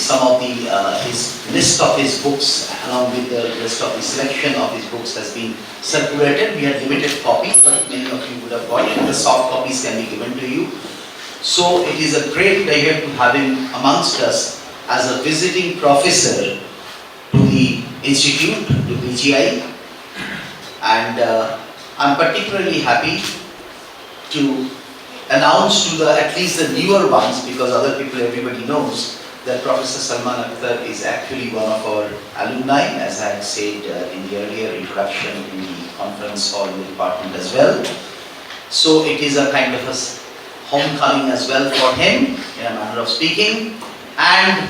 some of the his list of his books, along with the list of the selection of his books, has been circulated. We had limited copies, but many of you would have got it. The soft copies can be given to you. So it is a great pleasure to have him amongst us as a visiting professor to the institute, to BGI, and I'm particularly happy to announce to at least the newer ones, because other people, everybody knows that Professor Salman Akhtar is actually one of our alumni, as I had said in the earlier introduction in the conference hall in the department as well. So it is a kind of a homecoming as well for him, in a manner of speaking. And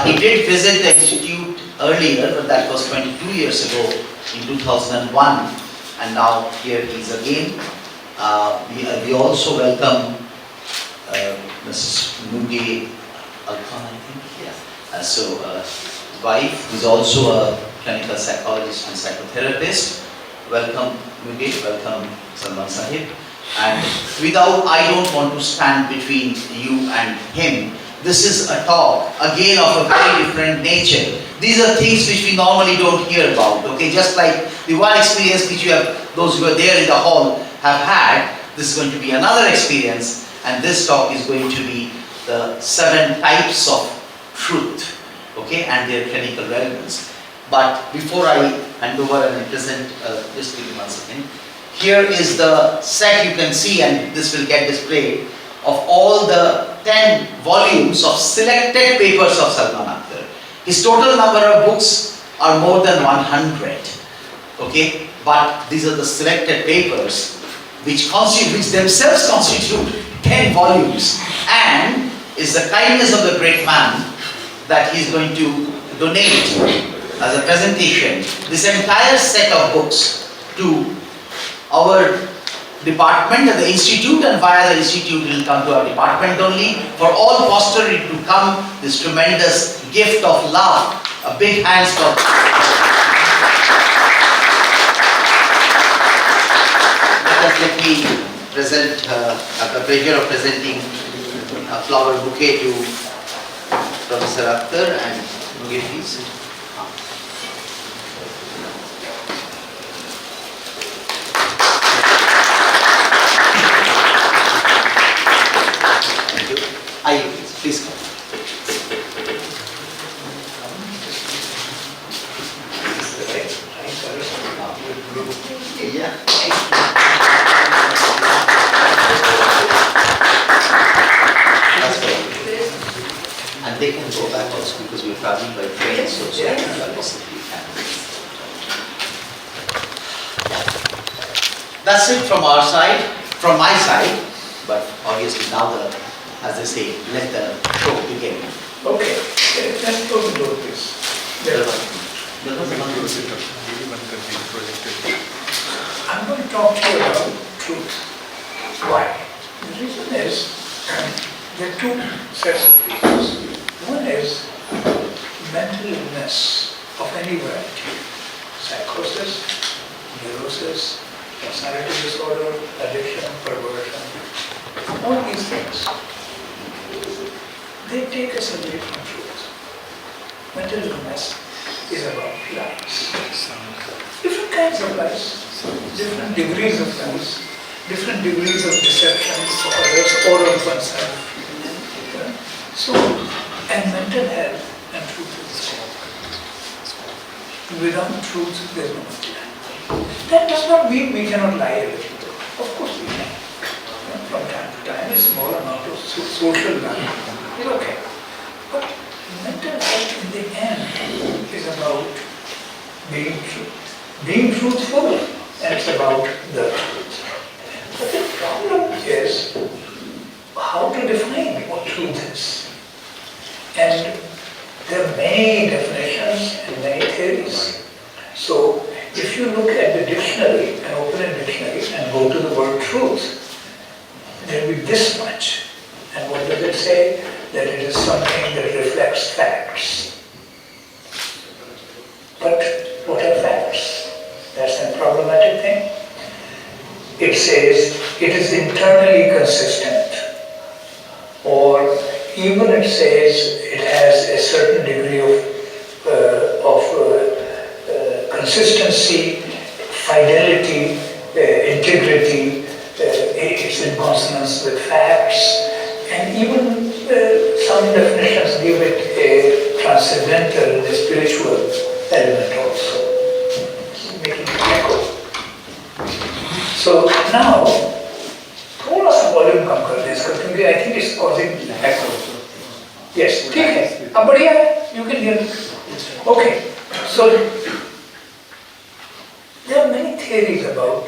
he did visit the institute earlier, but that was 22 years ago in 2001, and now here he is again. We also welcome Mrs. Mugi Alkhan, I think, yeah. So wife, who is also a clinical psychologist and psychotherapist. Welcome Mugi, welcome Salman Sahib. And I don't want to stand between you and him. This is a talk, again, of a very different nature. These are things which we normally don't hear about, okay? Just like the one experience which those who are there in the hall have had, this is going to be another experience, and this talk is going to be the 7 types of truth, okay, and their clinical relevance. But before I hand over and present, just give me 1 second. Here is the set you can see, and this will get displayed, of all the 10 volumes of selected papers of Salman Akhtar. His total number of books are more than 100, okay? But these are the selected papers which themselves constitute 10 volumes, and is the kindness of the great man that he is going to donate as a presentation this entire set of books to our department and the institute, and via the institute it will come to our department only, for all posterity to come this tremendous gift of love. A big hands for let me present, have the pleasure of presenting a flower bouquet to Professor Akhtar, and Mugi, please. Please come. Yeah. That's good. And they can go back also because we're traveling by train, so that's it from our side, from my side, but obviously now as they say, let the show begin. Okay, let's go to this. I'm going to talk to you about truth. Why? The reason is there are 2 sets of reasons. One is mental illness of any variety, psychosis, neurosis, personality disorder, addiction, perversion, all these things. They take us away from truth. Mental illness is about lies. Different kinds of lies, different degrees of lies, different degrees of deception of others or of oneself. So, and mental health and truth is the same. Without truth, there is no mental health. That does not mean we cannot lie a little bit. Of course we can. From time to time, a small amount of social lying is okay. But mental health in the end is about being truthful, and it's about the truth. But the problem is how to define what truth is. And there are many definitions and many theories. So if you look at the dictionary, an open dictionary, and go to the word truth, there will be this much. And what does it say? That it is something that reflects facts. But what are facts? That's a problematic thing. It says it is internally consistent, or even it says it has a certain fidelity, integrity, it's in consonance with facts, and even some definitions give it a transcendental, a spiritual element also, making it echo. So now, थोड़ा सा volume कम कर दें इसका, क्योंकि I think it's causing echo. Yes, ठीक है, अब बढ़िया है, you can hear me. Okay, so there are many theories about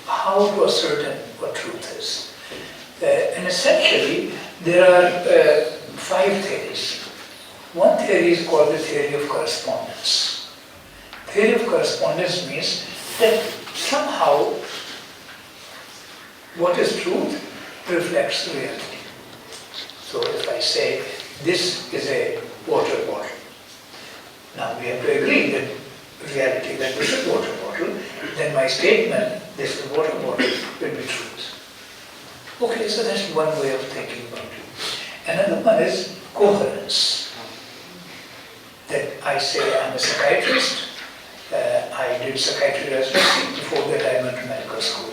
how to ascertain what truth is. And essentially, there are 5 theories. One theory is called the theory of correspondence. Theory of correspondence means that somehow what is truth reflects reality. So if I say, this is a water bottle, now we have to agree that reality, that this is water bottle, then my statement, this is water bottle, will be truth. Okay, so that's one way of thinking about it. Another one is coherence. That I say I'm a psychiatrist, I did psychiatry residency, before that I went to medical school.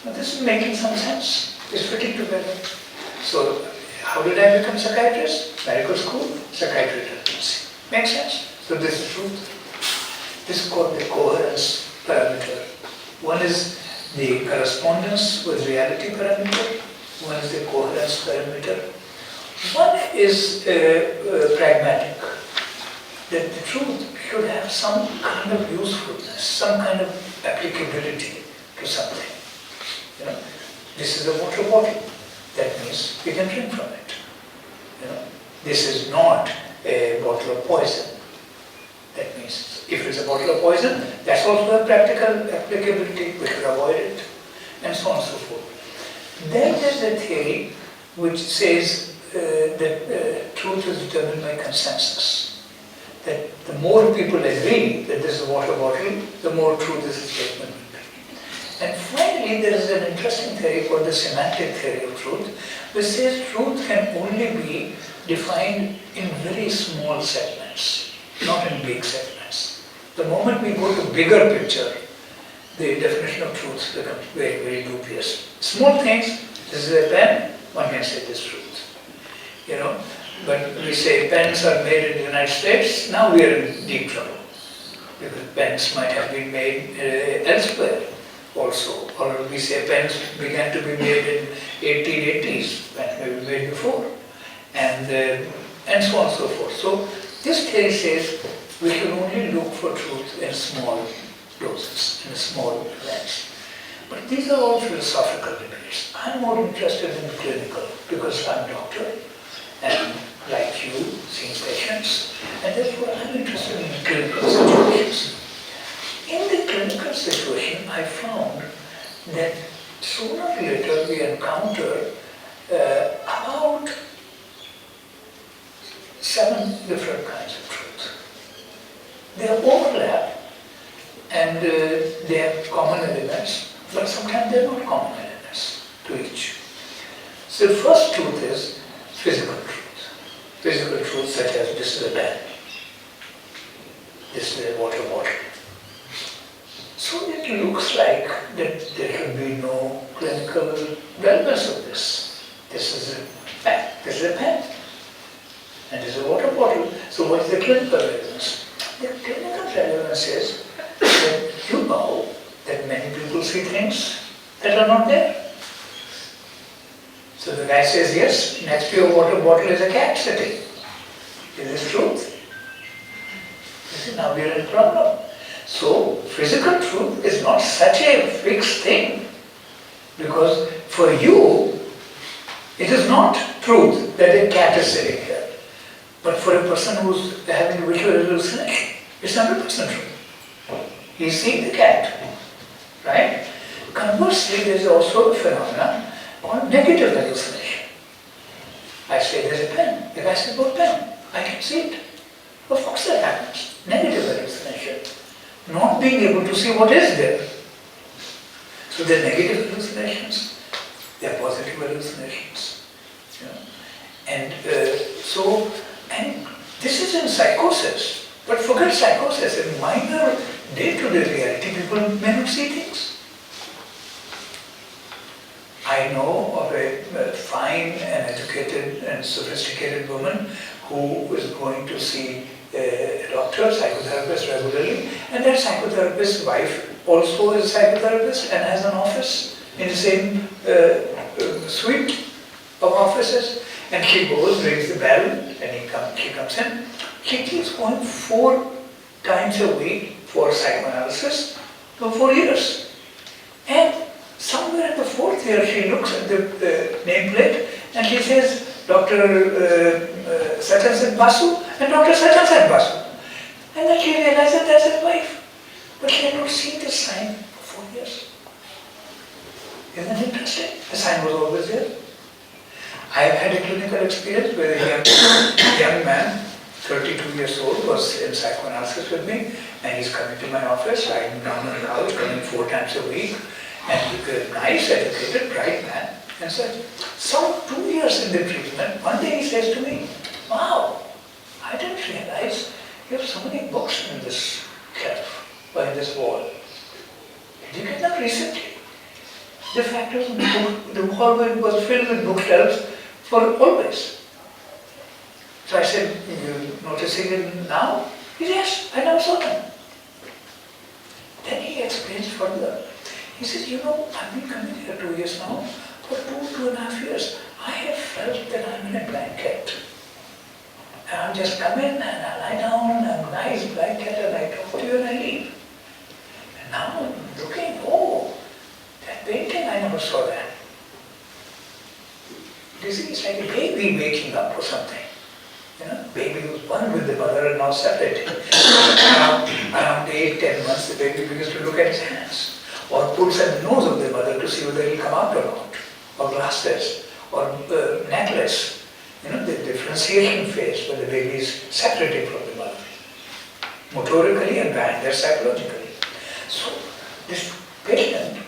Now this is making some sense, it's fitting together. So how did I become psychiatrist? Medical school, psychiatry residency. Makes sense? So this is truth. This is called the coherence parameter. One is the correspondence with reality parameter, one is the coherence parameter. One is pragmatic, that the truth should have some kind of usefulness, some kind of applicability to something. You know, this is a water bottle, that means we can drink from it. You know, this is not a bottle of poison. That means if it's a bottle of poison, that's also a practical applicability, we should avoid it, and so on and so forth. Then there's a theory which says that truth is determined by consensus. That the more people agree that this is a water bottle, the more true this statement will be. And finally, there is an interesting theory called the semantic theory of truth, which says truth can only be defined in very small segments, not in big segments. The moment we go to bigger picture, the definition of truth becomes very, very dubious. Small things, this is a pen, one can say this is truth. You know, but we say pens are made in the United States, now we are in deep trouble. Because pens might have been made elsewhere also. Or we say pens began to be made in 1880s, pens may be made before. And so on and so forth. So this theory says we should only look for truth in small doses, in a small lens. But these are all philosophical debates. I'm more interested in clinical because I'm a doctor and like you, seeing patients, and therefore I'm interested in clinical situations. In the clinical situation, I found that sooner or later we encounter about 7 different kinds of truth. They overlap and they have common elements, but sometimes they're not common elements to each. So the first truth is physical truth. Physical truth such as this is a pen, this is a water bottle. So it looks like that there should be no clinical relevance of this. This is a pen, this is a pen, and this is a water bottle. So what is the clinical relevance? The clinical relevance is that you know that many people see things that are not there. So the guy says, yes, next to your water bottle is a cat sitting. Is this truth? You see, now we are in problem. So physical truth is not such a fixed thing, because for you, it is not truth that a cat is sitting here. But for a person who's having visual hallucination, it's 100% true. He's seeing the cat, right? Conversely, there is also a phenomenon called negative hallucination. I say there's a pen. The guy says, what pen? I can see it. Of course that happens. Negative hallucination. Not being able to see what is there. So there are negative hallucinations, there are positive hallucinations. You know? And this is in psychosis. But forget psychosis, in minor day-to-day reality, people may not see things. I know of a fine and educated and sophisticated woman who is going to see a doctor, psychotherapist regularly, and that psychotherapist's wife also is a psychotherapist and has an office in the same suite of offices. And she goes, rings the bell, and she comes in. She keeps going 4 times a week for psychoanalysis for 4 years. And somewhere in the 4th year, she looks at the nameplate and she says, Dr. such and such Basu and Dr. such and such Basu. And then she realizes that's his wife. But she had not seen this sign for 4 years. Isn't it interesting? The sign was always there. I have had a clinical experience where a young man, 32 years old, was in psychoanalysis with me, and he's coming to my office, lying down on the couch, coming 4 times a week, and a nice, educated, bright man, and said, some 2 years in the treatment, one day he says to me, wow, I didn't realize you have so many books in this shelf, or in this wall. Did you get them recently? The fact was, the wall was filled with bookshelves for always. So I said, you noticing it now? He said, yes, I never saw them. Then he explains further. He says, you know, I've been coming here 2 years now. For 2.5 years, I have felt that I'm in a blanket. And I'll just come in and I lie down in a nice blanket and I talk to you and I leave. And now I'm looking, oh, that painting, I never saw that. This is like a baby waking up or something. You know, baby was one with the mother and now separated. Around 8-10 months, the baby begins to look at his hands, or puts at the nose of the mother to see whether he'll come out or not, or glasses, or necklace. You know, the differentiation phase where the baby is separated from the mother, motorically and then psychologically. So this patient,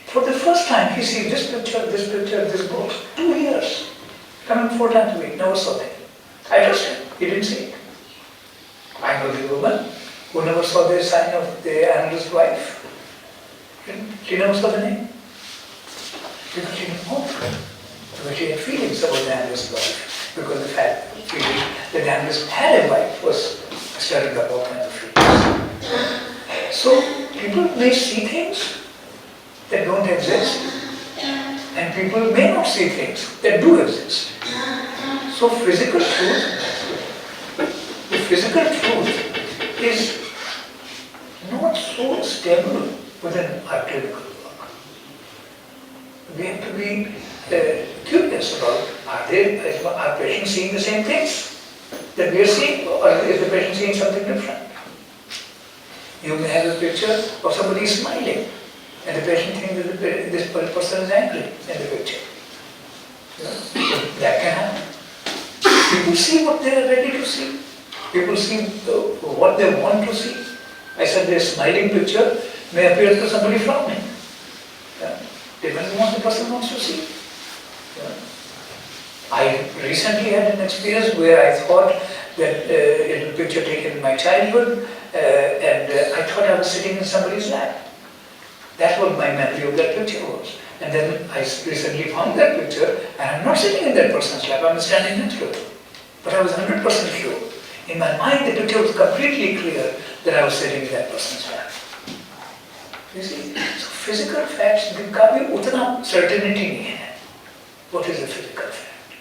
for the first time, he sees this picture, this book, 2 years, coming 4 times a week, never saw it. I trust him, he didn't see it. I know the woman who never saw the sign of the analyst's wife. She never saw the name. Because she didn't want to. Because she had feelings about the analyst's wife. Because the fact feeling that the analyst had a wife was stirring up all kinds of feelings. So people may see things that don't exist, and people may not see things that do exist. So the physical truth is not so stable within our clinical work. We have to be curious about, are patients seeing the same things that we are seeing, or is the patient seeing something different? You may have a picture of somebody smiling, and the patient thinks that this person is angry in the picture. That can happen. People see what they are ready to see. People see what they want to see. I said the smiling picture may appear to somebody frowning. Depends on what the person wants to see. I recently had an experience where I thought that a little picture taken in my childhood, and I thought I was sitting in somebody's lap. That's what my memory of that picture was. And then I recently found that picture, and I'm not sitting in that person's lap, I'm standing next to it. But I was 100% sure. In my mind, the picture was completely clear that I was sitting in that person's lap. You see? So physical facts, का भी उतना certainty नहीं है. What is the physical fact?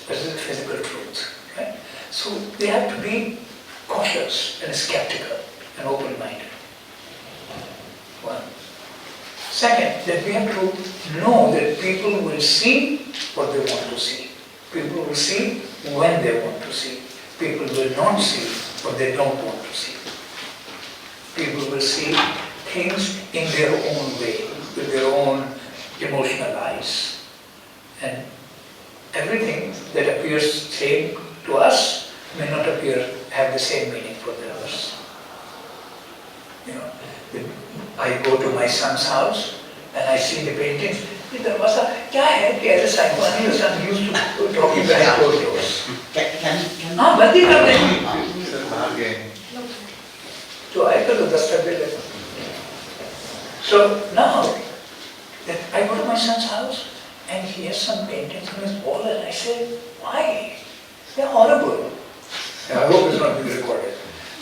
What is the physical truth? Right? So they have to be cautious and skeptical and open-minded. One. Second, that we have to know that people will see what they want to see. People will see when they want to see. People will not see what they don't want to see. People will see things in their own way, with their own emotional eyes. And everything that appears same to us may not have the same meaning for the others. You know, I go to my son's house and I see the paintings. The dharwasa, क्या है कि ऐसे psychoanalysts are used to talking behind closed doors. हाँ बंदी कर देंगे. तो I could तो 10 तक दे लेगा. So now, I go to my son's house and he has some paintings on his wall and I say, why? They're horrible. I hope it's not being recorded.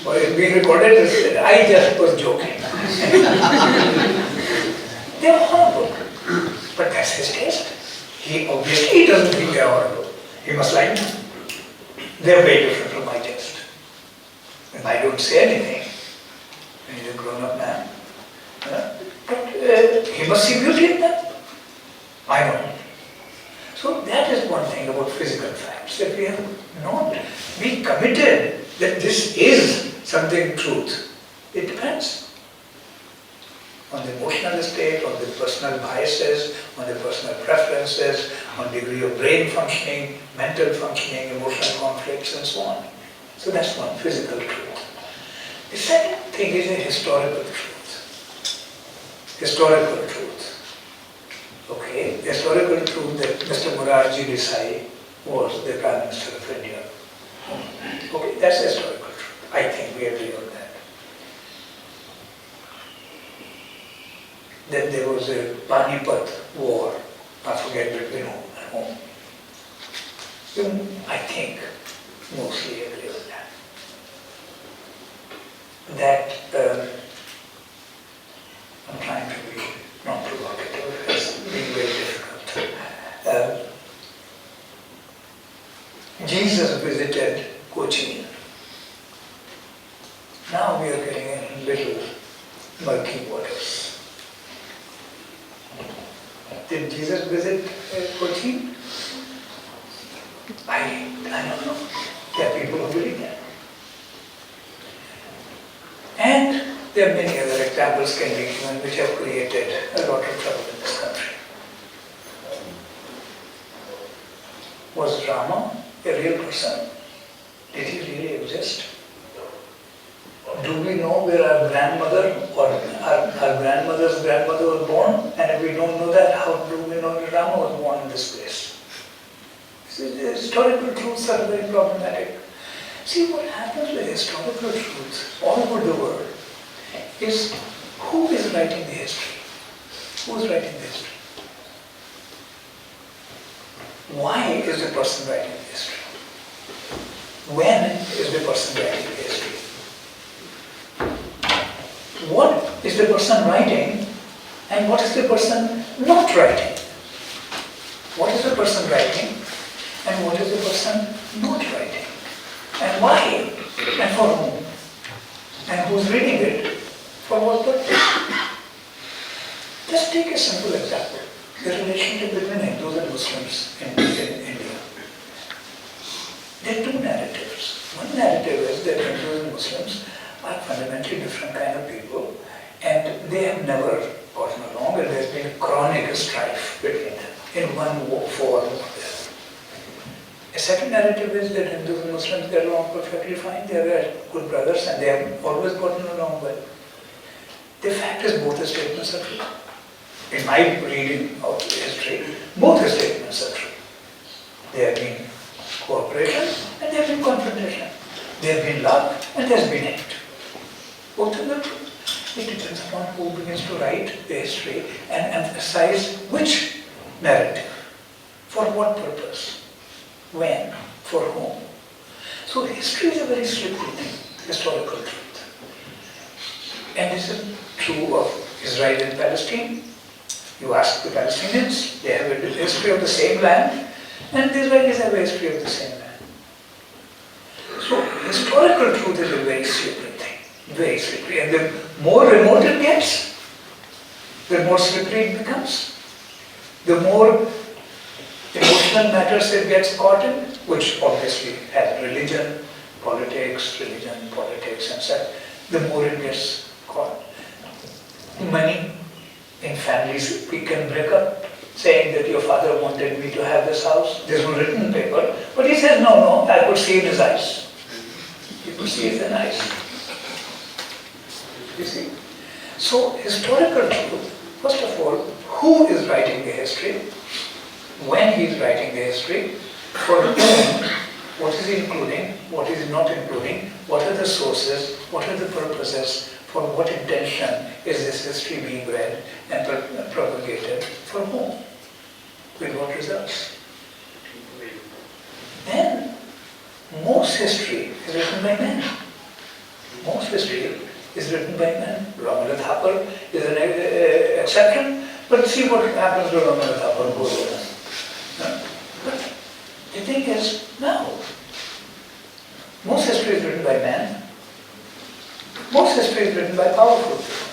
But it's being recorded, I just was joking. They're horrible. But that's his taste. He obviously doesn't think they're horrible. He must like them. They're very different from my taste. And I don't say anything. He's a grown-up man. But he must see beauty in them. I don't. So that is one thing about physical facts, that we have not been committed that this is something truth. It depends on the emotional state, on the personal biases, on the personal preferences, on degree of brain functioning, mental functioning, emotional conflicts and so on. So that's one, physical truth. The second thing is a historical truth. Historical truth. Okay, the historical truth that Mr. Morarji Desai was the Prime Minister of India. Okay, that's the historical truth. I think we agree on that. Then there was a Panipat war, I forget between whom and whom. I think mostly agree on that. I'm trying to be not provocative, it's being very difficult. Jesus visited Cochin. Now we are getting in little murky waters. Did Jesus visit Cochin? I don't know. There are people who believe that. And there are many other examples can be given which have created a lot of trouble in this country. Was Rama a real person? Did he really exist? Do we know where our grandmother or our grandmother's grandmother was born? And if we don't know that, how do we know that Rama was born in this place? See, the historical truths are very problematic. See, what happens with historical truths all over the world is who is writing the history? Who is writing the history? Why is the person writing the history? When is the person writing the history? What is the person writing and what is the person not writing? What is the person writing and what is the person not writing? And why? And for whom? And who's reading it? For what purpose? Just take a simple example. The relationship between Hindus and Muslims in India. There are two narratives. One narrative is that Hindus and Muslims are fundamentally different kind of people and they have never gotten along and there's been chronic strife between them in one form or the other. A second narrative is that Hindus and Muslims get along perfectly fine, they are good brothers and they have always gotten along well. The fact is both the statements are true. In my reading of history, both the statements are true. There have been cooperation and there have been confrontation. There have been love and there has been hate. Both of them true. It depends upon who begins to write the history and emphasize which narrative, for what purpose, when, for whom. So history is a very slippery thing, historical truth. And this is true of Israel and Palestine. You ask the Palestinians, they have a history of the same land, and the Israelis have a history of the same land. So historical truth is a very slippery thing, very slippery. And the more remote it gets, the more slippery it becomes. The more emotional matters it gets caught in, which obviously has religion, politics, and such, the more it gets caught. Money in families, we can break up saying that your father wanted me to have this house. There's no written paper, but he says, no, I could see in his eyes. You could see it in his eyes. You see? So, historical truth, first of all, who is writing the history? When he is writing the history? For whom? What is he including? What is he not including? What are the sources? What are the purposes? For what intention is this history being read and propagated? For whom? With what results? And most history is written by men. Most history is written by men. Ramana Thapar is an exception, but see what happens to Ramana Thapar. But the thing is, now, most history is written by men. Most history is written by powerful people.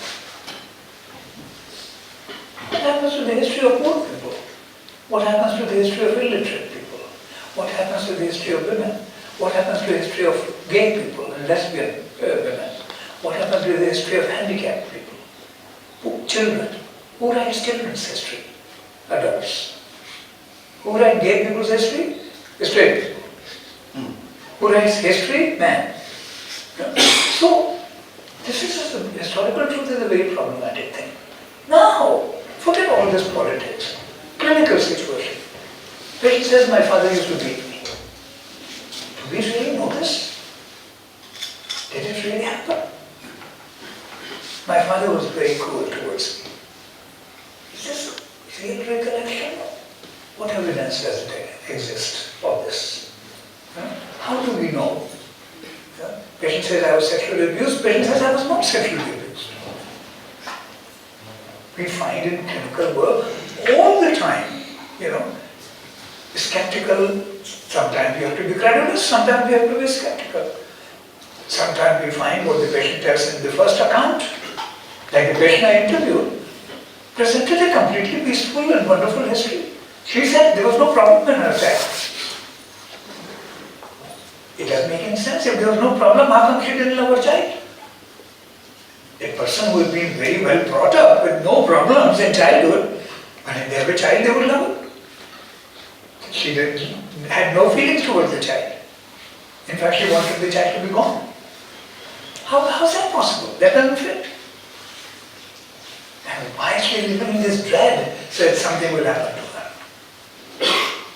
What happens to the history of poor people? What happens to the history of illiterate people? What happens to the history of women? What happens to the history of gay people and lesbian women? What happens to the history of handicapped people? Children. Who writes children's history? Adults. Who writes gay people's history? Straight people. Who writes history? Man. So, this is the historical truth is a very problematic thing. Now, forget all this politics. Clinical situation. Patient says, my father used to beat me. Do we really know this? Did it really happen? My father was very cruel towards me. Is this real recollection? What evidence does it exist of this? How do we know? Patient says, I was sexually abused. Patient says, I was not sexually abused. We find in clinical work all the time, skeptical. Sometimes you have to be credulous, sometimes you have to be skeptical. Sometimes we find what the patient tells in the first account, like the patient I interviewed, presented a completely peaceful and wonderful history. She said there was no problem in her child. It doesn't make any sense. If there was no problem, how come she didn't love her child? A person who has been very well brought up with no problems in childhood, when they have a child, they would love it. She had no feelings towards the child. In fact, she wanted the child to be gone. How is that possible? That doesn't fit. And why is she living in this dread that something will happen to her?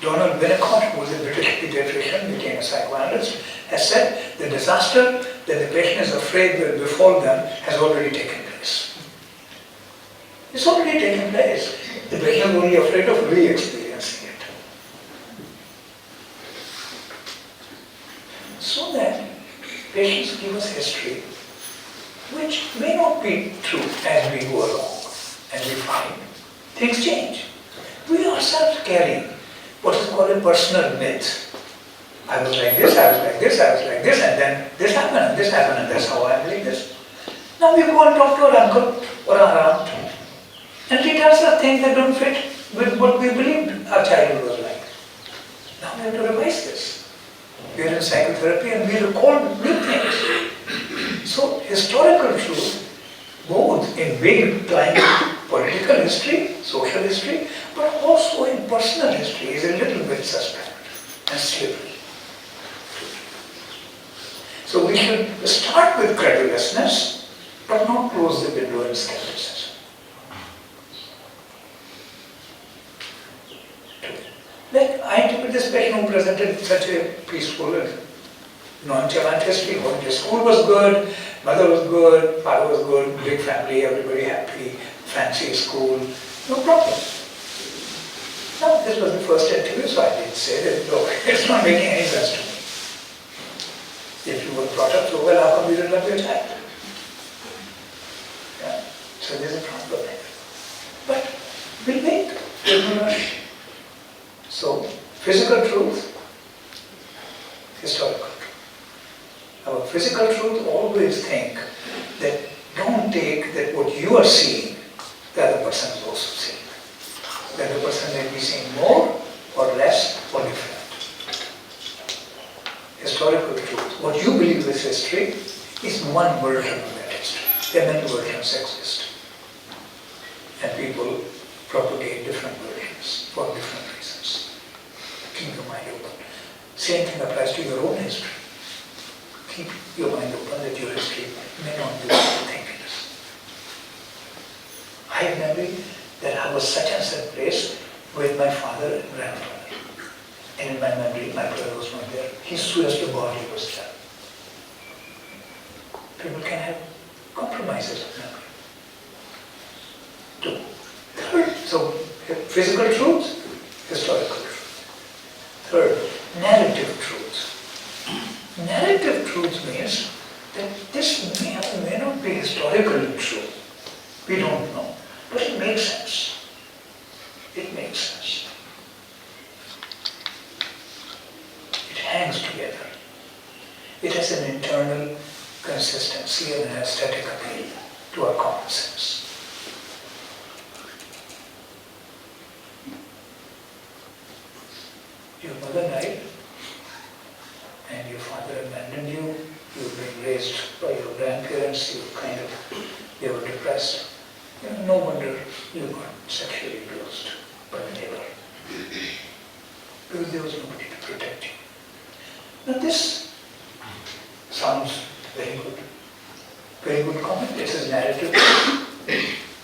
Donald Winnicott, who was a British pediatrician, became a psychoanalyst, has said the disaster that the patient is afraid will befall them has already taken place. It's already taken place. The patient is only afraid of re-experiencing it. So that patients give us history which may not be true as we go along and we find things change. We ourselves carry what is called a personal myth. I was like this, I was like this, I was like this, and then this happened, and that's how I am like this. Now we go and talk to our uncle or our aunt, and he tells us things that don't fit with what we believed our childhood was like. Now we have to revise this. We are in psychotherapy and we recall new things. So historical truth, both in big time political history, social history, but also in personal history, is a little bit suspect and slippery. So we should start with credulousness, but not close the window in skepticism. Like I interviewed this patient who presented such a peaceful and nonchalant history. Going to school was good, mother was good, father was good, big family, everybody happy, fancy school, no problem. Now this was the first interview, so I did say that, look, it's not making any sense to me. If you were brought up so well, how come you didn't love your child? Yeah? So there's a problem there. But we'll wait, we'll rush. So, physical truth, historical truth. Our physical truth, always think that don't take that what you are seeing, the other person is also seeing. The other person may be seeing more or less or different. Historical truth, what you believe is history, is one version of that history. There are many versions exist. And people propagate different versions for different reasons. Keep your mind open. Same thing applies to your own history. Keep your mind open that your history may not be what you think it is. I have memory that I was such and such place with my father and grandfather. And in my memory, my brother was not there. His Suester body was there. People can have compromise. compromises of memory. 2. Third, so physical truth, historical truth. Third, narrative truth. Narrative truth means that this may or may not be historically true. We don't know. But it makes sense. It makes sense. It hangs together. It has an internal consistency and an aesthetic appeal to our common sense. Your mother died and your father abandoned you. You've been raised by your grandparents. They were depressed. No wonder you got sexually abused by the neighbor. Because there was nobody to protect you. Now this sounds very good. Very good comment. It's a narrative truth.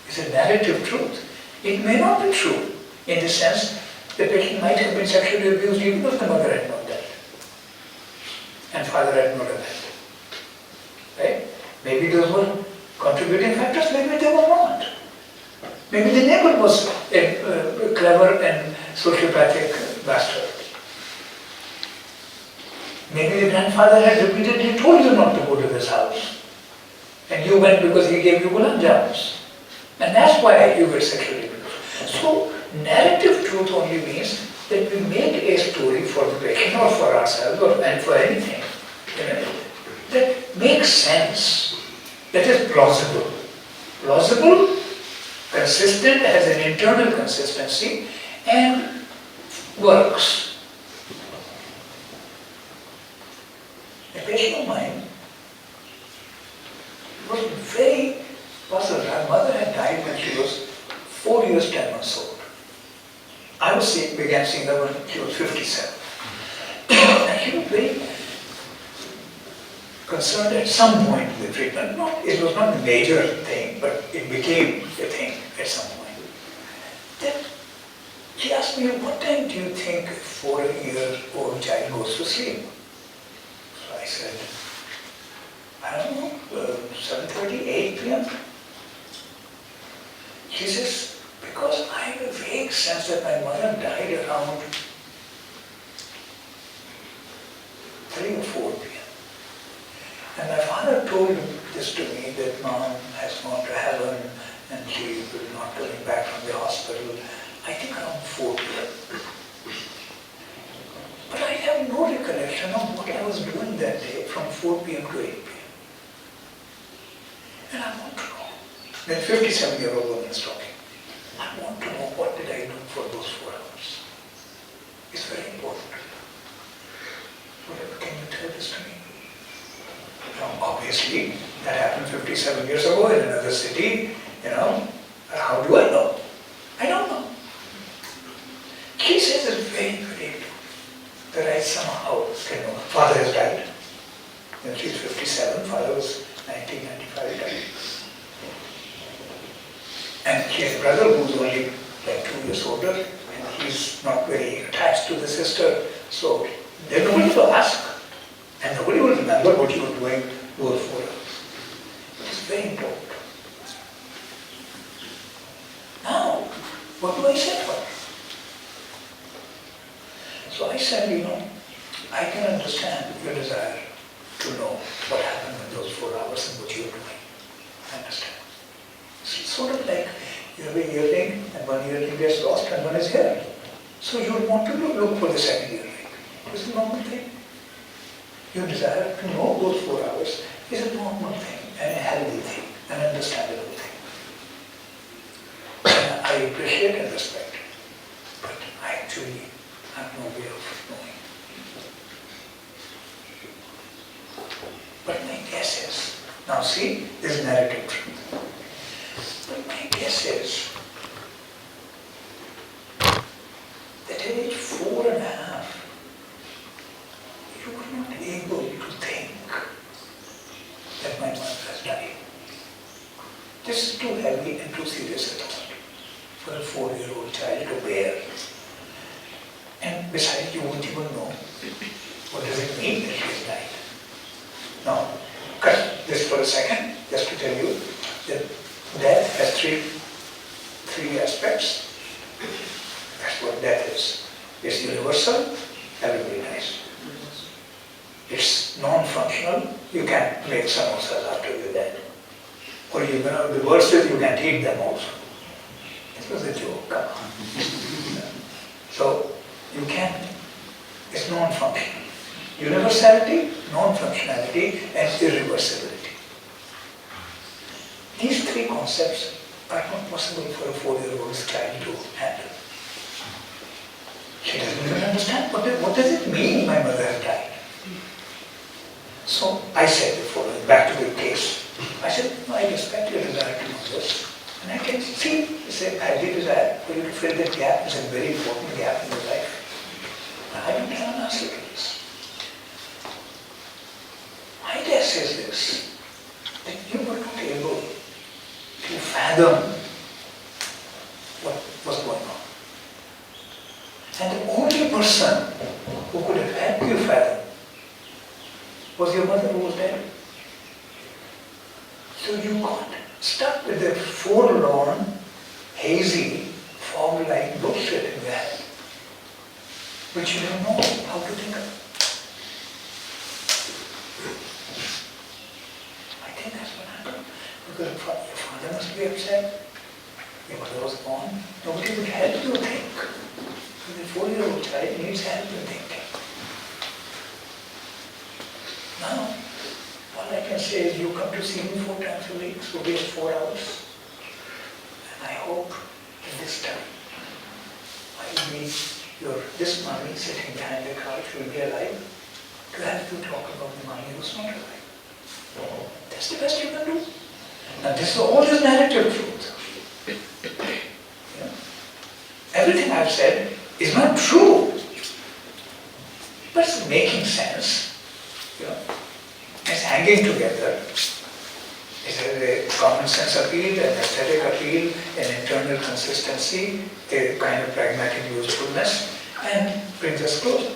It's a narrative truth. It may not be true in the sense the patient might have been sexually abused even if the mother had not died. And father had not died. Right? Maybe those were contributing factors, maybe they were not. Maybe the neighbor was a clever and sociopathic bastard. Maybe the grandfather had repeatedly told you not to go to this house. And you went because he gave you gulab jamuns. And that's why you were sexually abused. So, narrative truth only means that we make a story for the patient or for ourselves and for anything, that makes sense, that is plausible. Plausible, consistent, has an internal consistency and works. A patient of mine was very puzzled. Her mother had died when she was 4 years, 10 months old. I began seeing her when she was 57. And she was very concerned at some point with the treatment. It was not a major thing, but it became a thing at some point. Then she asked me, what time do you think a 4-year-old child goes to sleep? So I said, I don't know, 7:30, 8 p.m. She says, because I have a vague sense that my mother died around 3 or 4 p.m. And my father told this to me, that mom has gone to heaven and she will not coming back from the hospital, I think around 4 p.m. But I have no recollection of what I was doing that day from 4 p.m. to 8 p.m. And I want to know. Then 57-year-old woman is talking. I want to know what did I do for those 4 hours. It's very important. Can you tell this to me? Now, obviously, that happened 57 years ago in another city, How do I know? I don't know. She says it's very, very true. That I somehow can know. Father has died. She's 57, father was 1995 died. And she has a brother who's only like 2 years older, and he's not very attached to the sister, so there's nobody to ask. And nobody will remember what you were doing those 4 hours. It's very important. Now, what do I say to her? So I said, I can understand your desire to know what happened in those 4 hours and what you were doing. I understand. It's sort of like you have a earring and one earring gets lost and one is here. So you would want to look for the second earring. It's a normal thing. Your desire to know those 4 hours is a normal thing and a healthy thing, an understandable thing. And I appreciate and respect it, but I actually have no way of knowing. But my guess is, now see, this is narrative truth. But my guess is that at age 4.5, you were not able to think that my mother has died. This is too heavy and too serious a thought for a 4-year-old child to bear. And besides, you won't even know what does it mean that she has died. Now, cut this for a second, just to tell you has three aspects. That's what death is. It's universal, everybody dies. It's non-functional, you can't make samosas after you're dead. Or the worst is you can't eat them also. It was a joke, come on. So, you can't, it's non-functional. Universality, non-functionality, and irreversibility. These three concepts are not possible for a 4-year-old child to handle. She doesn't even understand what does it mean my mother has died. So I said the following, back to the case. I said, no, I respect your desire to know this. And I can see, I did desire for you to fill that gap. It's a very important gap in your life. I don't have an answer to this. My guess is this, that you were not able to fathom what was going on. And the only person who could have helped you fathom was your mother who was dead. So you got stuck with that forlorn, hazy, fog-like bullshit in your head, which you don't know how to think of. I think that's what happened. Because your father must be upset. Your mother was gone. Nobody would help you think. Because the 4-year-old child needs help in thinking. Now, all I can say is you come to see me 4 times a week, so we have 4 hours. And I hope that this time I will meet this mummy sitting behind the couch will be alive to have to talk about the mummy who's not alive. That's the best you can do. Now this is all this narrative truth. You know? Everything I've said is not true, but it's making sense. You know? It's hanging together. It has a common sense appeal, an aesthetic appeal, an internal consistency, a kind of pragmatic usefulness, and brings us closer.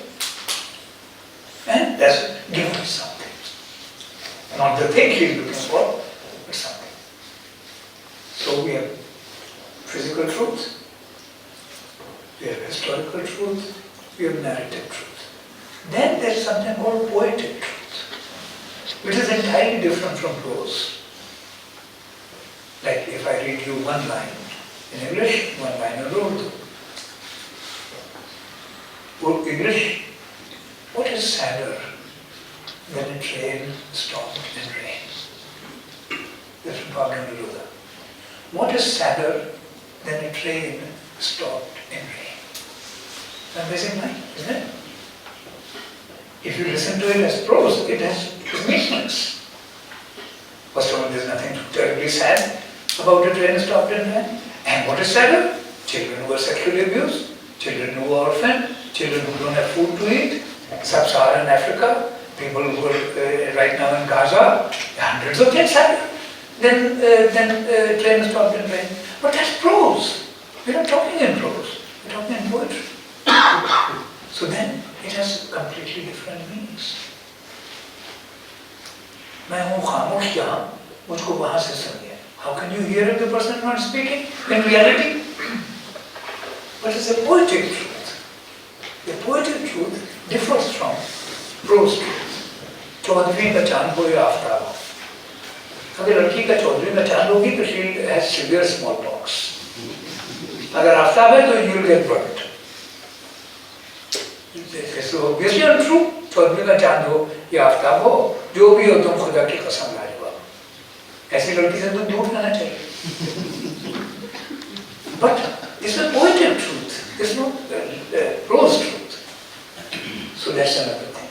And that's gives us something. Not the thing he's looking for, but something. So we have physical truth, we have historical truth, we have narrative truth. Then there's something called poetic truth, which is entirely different from prose. Like if I read you one line in English, one line in Urdu. English, what is sadder than a train stopped in rain? That's from Pablo Neruda. What is sadder than a train stopped in rain? An amazing line, isn't it? If you listen to it as prose, it's meaningless. First of all, there's nothing terribly sad about a train stopped in rain. And what is sadder? Children who are sexually abused, children who are orphaned, children who don't have food to eat, sub-Saharan Africa, people who are right now in Gaza, hundreds of things sadder than train stopped in rain. But that's prose. We're not talking in prose, we're talking in poetry. So then it has completely different meanings. मैं हूँ खामोश यहाँ, मुझको वहाँ से सुनिए. How can you hear if the person is not speaking in reality? But it's a poetic truth. The poetic truth differs from prose truth. चौदहवीं का चांद हो या आफ्ताब हो. अगर लड़की का 14वीं का चांद होगी तो she has severe smallpox. अगर आफ्ताब है तो you will get burnt. So obviously untrue. 14वीं का चांद हो या आफ्ताब हो, जो भी हो तुम खुदा की कसम ला लो. ऐसी लड़की से तो दूर रहना चाहिए. But it's a poetic truth. It's not prose truth. So that's another thing.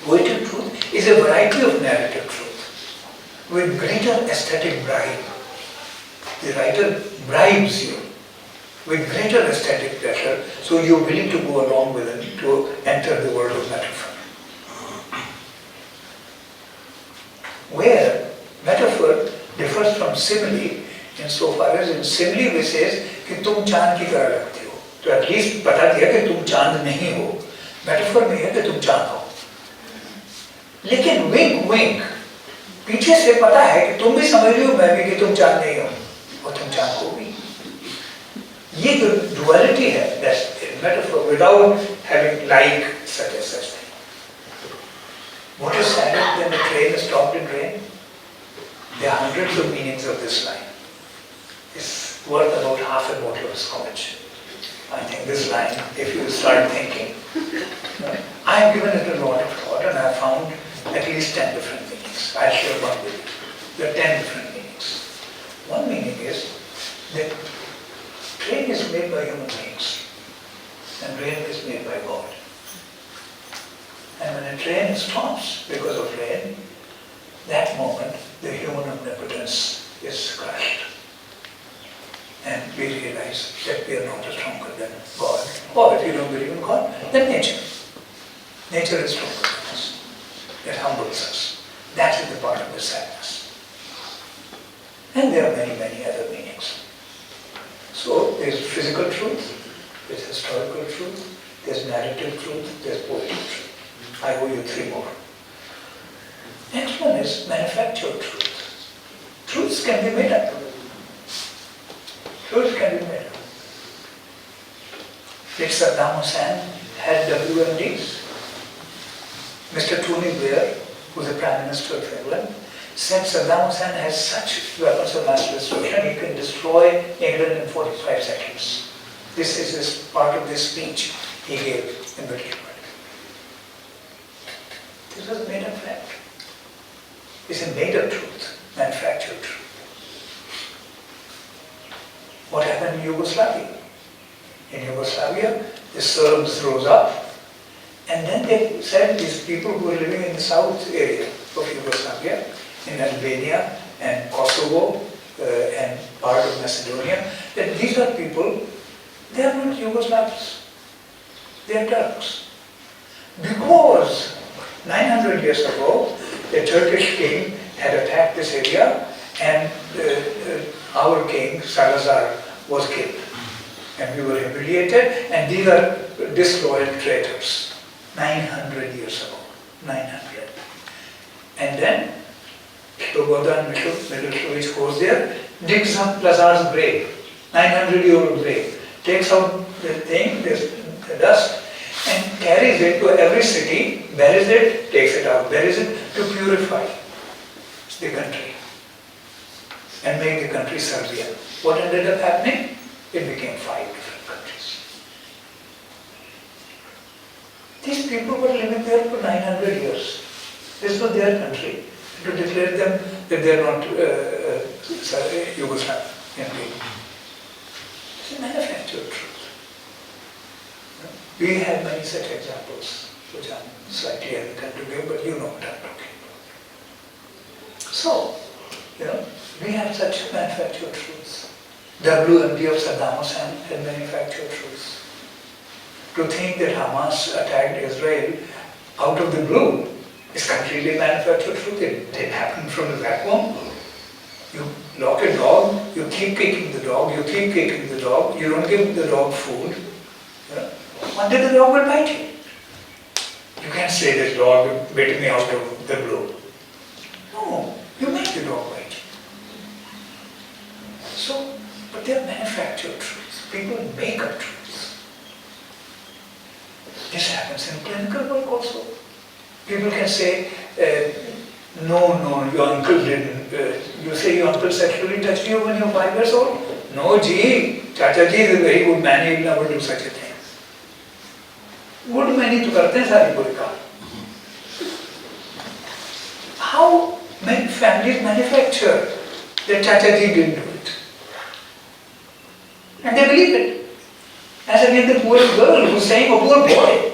Poetic truth is a variety of narrative truth with greater aesthetic bribe. The writer bribes you with greater aesthetic pleasure, so you're willing to go along with him to enter the world of metaphor. Where metaphor differs from simile insofar as in simile we says कि तुम चांद की तरह लगते हो, तो at least पता दिया कि तुम चांद नहीं हो. मेटाफर में है कि तुम चांद हो. लेकिन विंक विंक पीछे से पता है कि तुम भी समझ रहे हो मैं भी कि तुम चांद नहीं हो. और तुम चाहोगी ये जो duality है, that's a metaphor without having like such and such thing. What is sadder than the train is stopped in rain? There are hundreds of meanings of this line. It's worth about half a bottle of scotch. I think this line, if you start thinking, I have given it a lot of thought and I have found at least 10 different meanings. I'll share one with you. There are 10 different meanings. One meaning is that train is made by human beings and rain is made by God. And when a train stops because of rain, that moment the human omnipotence is crushed. And we realize that we are not stronger than God. Or if you don't believe in God, then nature. Nature is stronger than us. It humbles us. That is the part of the sadness. And there are many, many other meanings. So there's physical truth, there's historical truth, there's narrative truth, there's poetic truth. I owe you 3 more. Next one is manufactured truth. Truths can be made up. Truths can be made up. Did Saddam Hussein had WMDs? Mr. Tony Blair, who's the Prime Minister of England, said Saddam Hussein has such weapons of mass destruction, he can destroy England in 45 seconds. This is his part of this speech he gave in British Parliament. This was made up fact. It's a made up truth, manufactured truth. What happened in Yugoslavia? In Yugoslavia, the Serbs rose up and then they said these people who were living in the south area of Yugoslavia, in Albania and Kosovo and part of Macedonia, that these are people, they are not Yugoslavs, they are Turks. Because 900 years ago, the Turkish king had attacked this area and our king, Salazar, was killed. And we were humiliated, and these are disloyal traitors. 900 years ago. 900. And then, Slobodan Milosevic goes there, digs up Lazar's grave, 900-year-old grave, takes out the thing, the dust, and carries it to every city, buries it, takes it out, buries it to purify the country and make the country Serbia. What ended up happening? It became 5 different countries. These people were living there for 900 years. This was their country. To declare them that they are not Yugoslav. It's a manufactured truth. We have many such examples, which I'm slightly hesitant to give, but you know what I'm talking about. So, we have such manufactured truths. WMD of Saddam Hussein had manufactured truths. To think that Hamas attacked Israel out of the blue is completely manufactured truth. It didn't happen from the vacuum. You lock a dog, you keep kicking the dog, you keep kicking the dog, you don't give the dog food. One day the dog will bite you. You can't say this dog bit me out of the blue. No, you make the dog bite you. So, but they are manufactured truths. People make up truths. This happens in clinical work also. People can say, no, your uncle didn't. You say your uncle sexually touched you when you were 5 years old? No, ji, Chacha ji is a very good man, he will never do such a thing. Good man ही तो करते हैं सारी बुरी काम. How many families manufacture that Chacha ji didn't do it? And they believe it. As against the poor girl who's saying, a poor boy,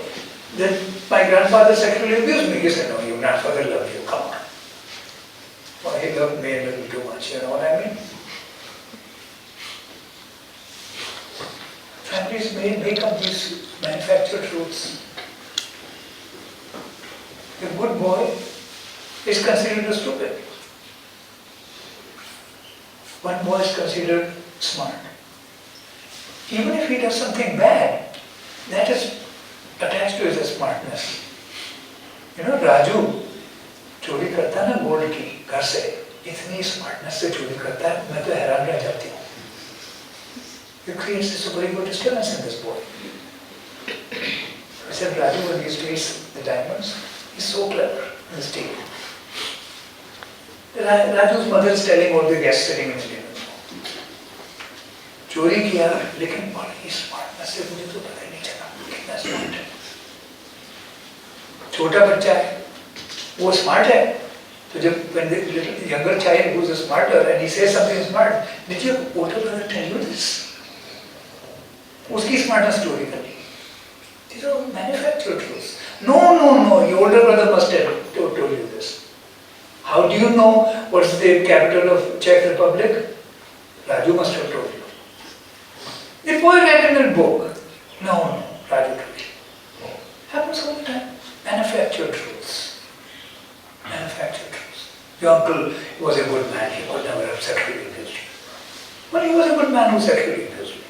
that my grandfather sexually abused me. You said, no, your grandfather loved you, come on. Well, he loved me a little too much, you know what I mean? Families may make up these manufactured truths. A good boy is considered a stupid. One boy is considered smart. Even if he does something bad, that is attached to his smartness. Raju चोरी करता है ना gold की घर से, इतनी smartness से चोरी करता है, मैं तो हैरान रह जाती हूँ. it creates a super disturbance in this boy. I said, Raju, when he steals the diamonds, he's so clever in the stealing. Raju's mother is telling all the guests sitting in the dinner. चोरी किया लेकिन बड़ी smartness से मुझे तो पता ही नहीं चला कितना स्मार्ट है. छोटा बच्चा है, वो स्मार्ट है. So when the little younger child who's smarter and he says something smart, did your older brother tell you this? उसकी smartness चोरी कर ली. These are manufactured truths. No, your older brother must have told you this. How do you know what's the capital of Czech Republic? Raju must have told you. The boy read in a book. No, Raju told you. Happens all the time. Manufactured truths. Manufactured truths. Your uncle was a good man. He could never have sexually abused you. But he was a good man who sexually abused you.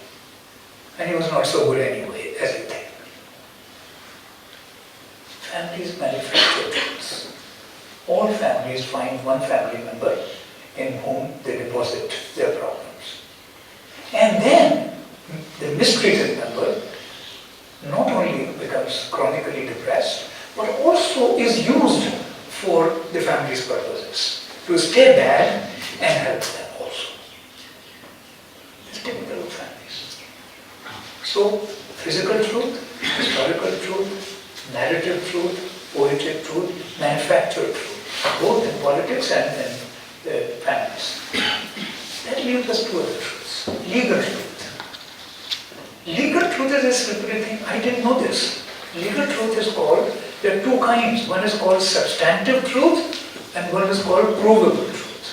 And he was not so good anyway, as you think. Families manufacture truths. All families find one family member in whom they deposit their problems. And then the mistreated member not only becomes chronically depressed, but also is used for the family's purposes, to stay bad and help them also. It's typical of families. So, physical truth, historical truth, narrative truth, poetic truth, manufactured truth, both in politics and in families. That leaves us to other truths. Legal truth. Legal truth is a slippery thing. I didn't know this. Legal truth is called, there are two kinds. One is called substantive truth and one is called provable truth.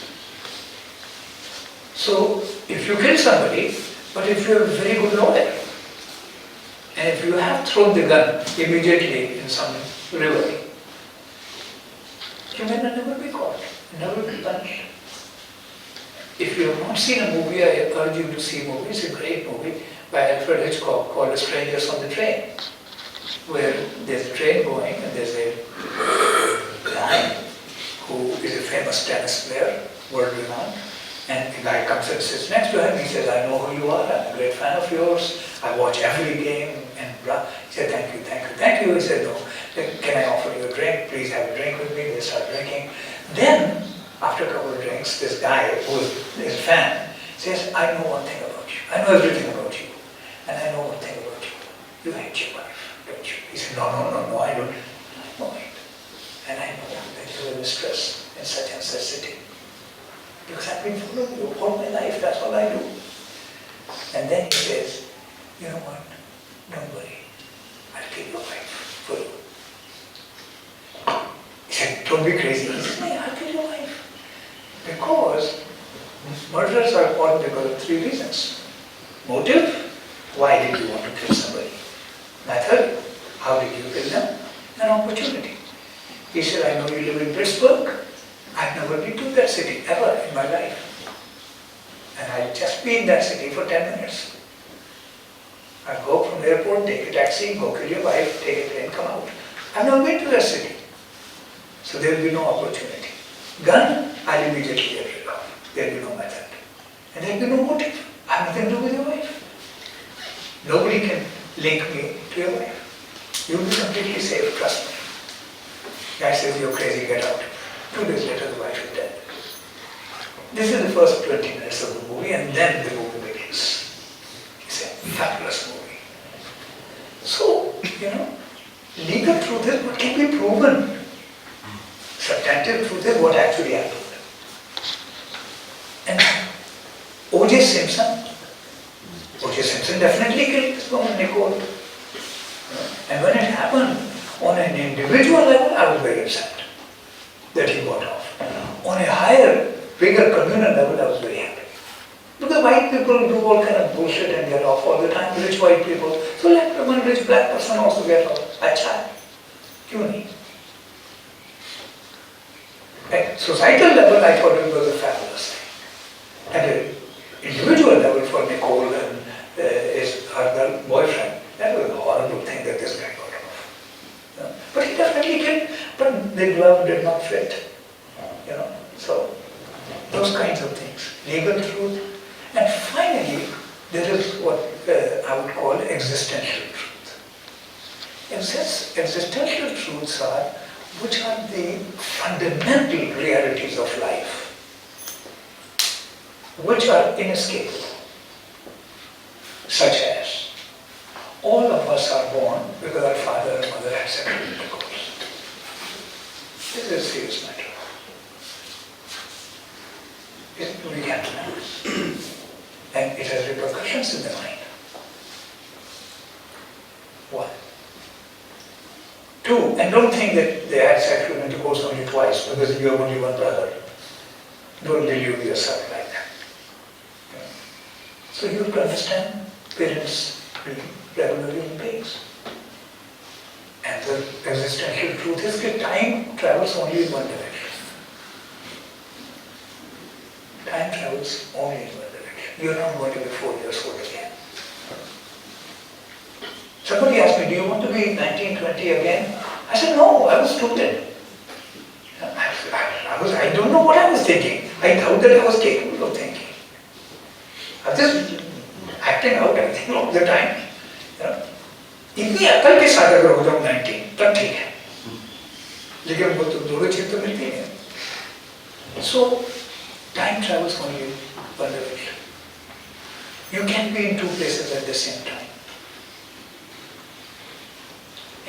So, if you kill somebody, but if you are a very good lawyer, and if you have thrown the gun immediately in some river, you may never be caught, never be punished. If you have not seen a movie, I urge you to see a movie. It's a great movie by Alfred Hitchcock called Strangers on the Train, where there's a train going and there's a guy who is a famous tennis player, world renowned, and the guy comes and sits next to him. He says, I know who you are, I'm a great fan of yours, I watch every game, and blah. He said, thank you. He said, no, can I offer you a drink? Please have a drink with me. They start drinking. Then, after a couple of drinks, this guy who is his fan says, I know one thing about you. I know everything about you. And I know one thing about you. You hate your wife, don't you? He said, no, I don't. I know it. And I know that you are a mistress in such and such city. Because I've been following you all my life, that's all I do. And then he says, you know what? Don't worry. I'll kill your wife for you. He said, don't be crazy. He said, no, I'll kill your wife. Because murders are caught because of three reasons. Motive, why did you want to kill somebody? Method, how did you kill them? And opportunity. He said, I know you live in Pittsburgh. I've never been to that city ever in my life. And I'll just be in that city for 10 minutes. I'll go from the airport, take a taxi, go kill your wife, take a plane, come out. I've never been to that city. So there will be no opportunity. Gun, I'll immediately get rid of. There will be no method. And there will be no motive. I have nothing to do with your wife. Nobody can link me to your wife. You'll be completely safe, trust me. Guy says, you're crazy, get out. 2 days later, the wife is dead. This is the first 20 minutes of the movie, and then the movie begins. It's a fabulous movie. So, legal truth is what can be proven. Substantive truth is what actually happened. And O.J. Simpson definitely killed this woman, Nicole. And when it happened, on an individual level, I was very upset that he got off. On a higher, bigger communal level, I was very happy. Because white people do all kind of bullshit and get off all the time, rich white people. So let one rich black person also get off. Acha, kyun nahi? At societal level, I thought it was a fabulous thing. At an individual level for Nicole and her boyfriend, that was a horrible thing that this guy got off. But he definitely did, but the glove did not fit. So those kinds of things. Legal truth. And finally, there is what I would call existential truth. Existential truths are, which are the fundamental realities of life, which are inescapable, such as all of us are born because our father and mother had sexual intercourse. This is a serious matter. We can't deny this. And it has repercussions in the mind. One. Two, and don't think that they had sexual intercourse only twice because you have only one brother. Don't delude yourself like that. So you have to understand parents being regular human beings. And the existential truth is that time travels only in one direction. Time travels only in one direction. You're not going to be 4 years old again. Somebody asked me, do you want to be 19, 20 again? I said, no, I was stupid. I don't know what I was thinking. I doubt that I was capable of thinking. I was just acting out everything all the time. इतनी अकल के साथ अगर हो जाऊँ 19, तब ठीक है. लेकिन वो तो दोनों चीज़ तो मिलती हैं. So, time travels only one direction. You can be in two places at the same time.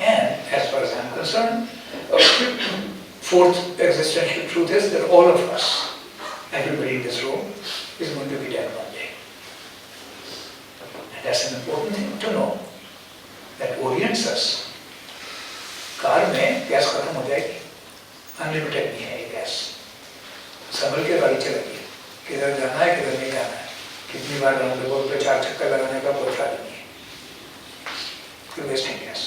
And as far as I'm concerned, fourth existential truth is that all of us, everybody in this room, is going to be dead one day. And that's an important thing to know. That orients us. Car में gas खत्म हो जाएगी, unlimited नहीं है ये gas. संभल के गाड़ी चलेगी, किधर जाना है किधर नहीं जाना है, कितनी बार राउंड रोड पे 4 चक्कर लगाने का कोई फायदा नहीं है. You're wasting gas.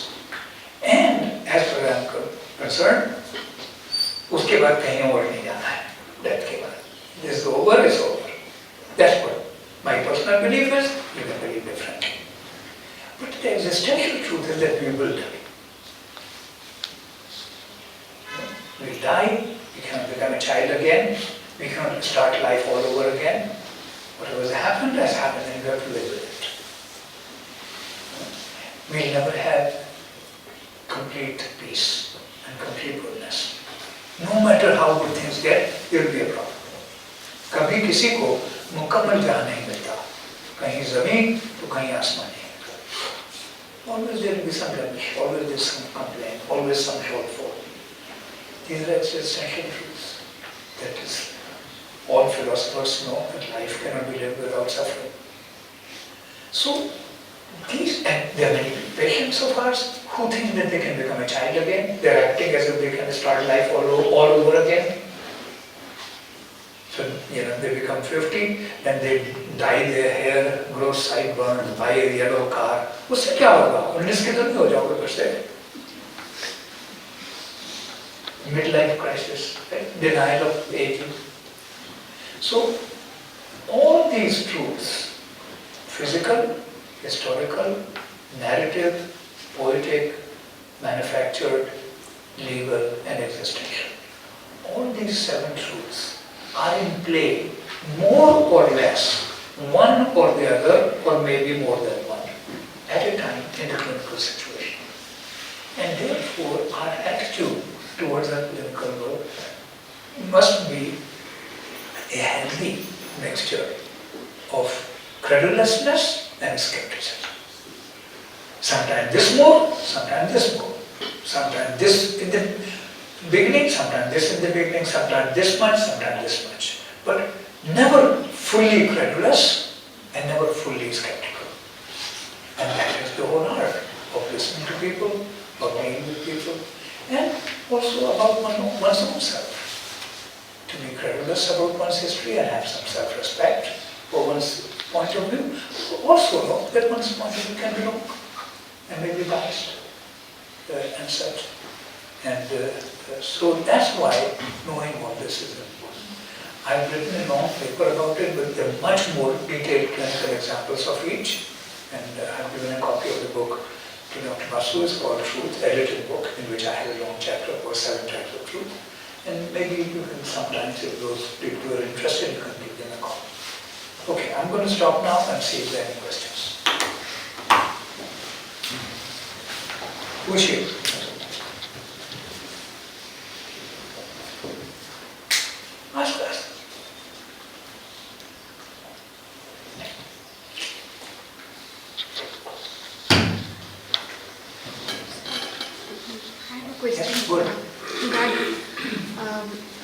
And as far as I'm concerned, उसके बाद कहीं और नहीं जाना है, डेथ के बाद. This is over, it's over. That's what my personal belief is. You can believe differently. But the existential truth is that we will die. We die, we cannot become a child again, we cannot start life all over again. Whatever has happened, and we have to live with it. We'll never have complete peace and complete goodness. No matter how good things get, there will be a problem. कभी किसी को मुकम्मल जहाँ नहीं मिलता, कहीं ज़मीन तो कहीं आसमान. Always there will be some blemish, always there is some complaint, always some shortfall. These are existential truths. That is, all philosophers know that life cannot be lived without suffering. So, and there are many patients of ours who think that they can become a child again. They are acting as if they can start life all over again. So, they become 50, then they dye their hair, grow sideburns, buy a yellow car. उससे क्या होगा? 19 के तो नहीं हो जाओगे फिर से. Midlife crisis, right? Denial of aging. So, all these truths, physical, historical, narrative, poetic, manufactured, legal, and existential. All these 7 truths are in play, more or less, one or the other, or maybe more than one, at a time in a clinical situation. And therefore, our attitude towards our clinical work must be a healthy mixture of credulousness and skepticism. Sometimes this more, sometimes this more. Sometimes this in the beginning, sometimes this in the beginning, sometimes this much, sometimes this much. But never fully credulous and never fully skeptical. And that is the whole art of listening to people, of being with people, and also about one's own self. To be credulous about one's history and have some self-respect for one's point of view. Also know that one's point of view can be wrong and may be biased and such. And so that's why knowing all this is important. I've written a long paper about it with much more detailed clinical examples of each. And I've given a copy of the book to Dr. Basu. It's called Truth, edited book, in which I have a long chapter for 7 types of truth. And maybe you can sometimes, if those people who are interested, you can give them a call. Okay, I'm going to stop now and see if there are any questions. Who's here? Ask us. I have a question. Yes, good. That